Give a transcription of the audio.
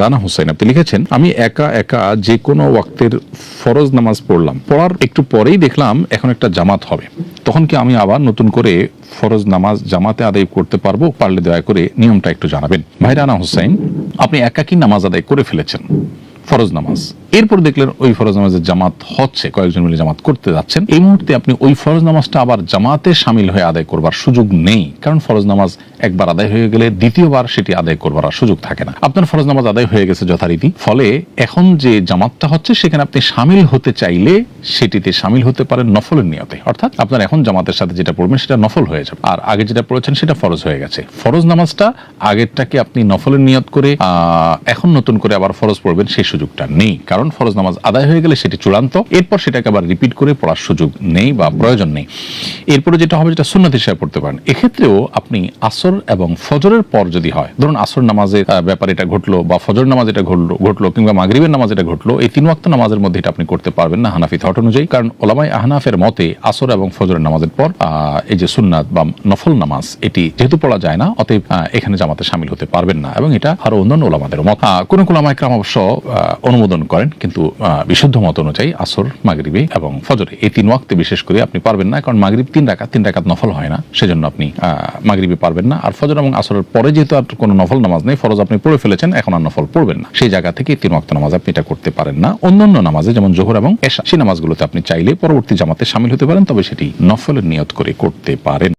রানা হোসেন আপনি লিখেছেন, আমি একা একা যে কোনো ওয়াক্তের ফরজ নামাজ পড়লাম, পড়ার একটু পরেই দেখলাম এখন একটা জামাত হবে, তখন কি আমি আবার নতুন করে ফরজ নামাজ জামাতে আদায় করতে পারবো? পারলে দয়া করে নিয়মটা একটু জানাবেন। ভাই রানা হোসেন, আপনি একাকী নামাজ আদায় করে ফেলেছেন ফরজ নামাজ, এরপর দেখলেন ওই ফরজ নামাজের জামাত হচ্ছে, কয়েকজন মিলে জামাত করতে যাচ্ছেন, এই মুহূর্তে আপনি ওই ফরজ নামাজটা আবার জামাতে শামিল হয়ে আদায় করবার সুযোগ নেই, কারণ ফরজ নামাজ একবার আদায় হয়ে গেলে দ্বিতীয়বার সেটি আদায় করবার আর সুযোগ থাকে না। আপনার ফরজ নামাজ আদায় হয়ে গেছে যথারীতি, ফলে এখন যে জামাতটা হচ্ছে সেখানে আপনি শামিল হতে চাইলে সেটিতে শামিল হতে পারেন নফলের নিয়তে, অর্থাৎ আপনার এখন জামাতের সাথে যেটা পড়বেন সেটা নফল হয়ে যাবে, আর আগে যেটা পড়েছেন সেটা ফরজ হয়ে গেছে। ফরজ নামাজটা আগেরটাকে আপনি নফলের নিয়ত করে এখন নতুন করে আবার ফরজ পড়বেন সেই সুযোগটা নেই, কারণ ফরজ নামাজ আদায় হয়ে গেলে সেটি চূড়ান্ত, এরপর সেটাকে আবার রিপিট করে পড়ার সুযোগ নেই বা প্রয়োজন নেই। এরপরে যেটা হবে, যেটা সুন্নাত হিসেবে পড়তে পারেন। এক্ষেত্রেও আপনি আসর এবং ফজরের পর যদি হয়, ধরুন আসর নামাজের ব্যাপারে এটা ঘটলো বা ফজর নামাজ এটা ঘটলো কিংবা মাগরিবের নামাজ এটা ঘটলো, এই 3 ওয়াক্ত নামাজের মধ্যে এটা আপনি করতে পারবেন না হানাফি থট অনুযায়ী, কারণ ওলামায়ে আহনাফের মতে আসর এবং ফজরের নামাজের পর এই যে সুন্নাত বা নফল নামাজ এটি যেহেতু পড়া যায় না, অতএব এখানে জামাতে শামিল হতে পারবেন না, এবং এটা আরো অন্যান্য ওলামাদের মত। কোন কোন ওলামায়ে কেরাম অবশ্য অনুমোদন করেন, কিন্তু বিশুদ্ধ মত অনুযায়ী আসর, মাগরিবে এবং ফজরে এই 3 ওয়াক্তে বিশেষ করে আপনি পারবেন না, কারণ মাগরিব 3 রাকাত নফল হয় না, সেজন্য আপনি মাগরিবে পারবেন না। আর ফজর এবং আসরের পরে যেহেতু আর কোনো নফল নামাজ নেই, ফরজ আপনি পড়ে ফেলেছেন, এখন আর নফল পড়বেন না, সেই জায়গা থেকে 3 ওয়াক্ত নামাজ আপনি এটা করতে পারেন না। অন্যান্য নামাজে যেমন যোহর এবং এশা, সেই নামাজগুলোতে আপনি চাইলে পরবর্তী জামাতে শামিল হতে পারেন, তবে সেটি নফলের নিয়ত করে করতে পারেন।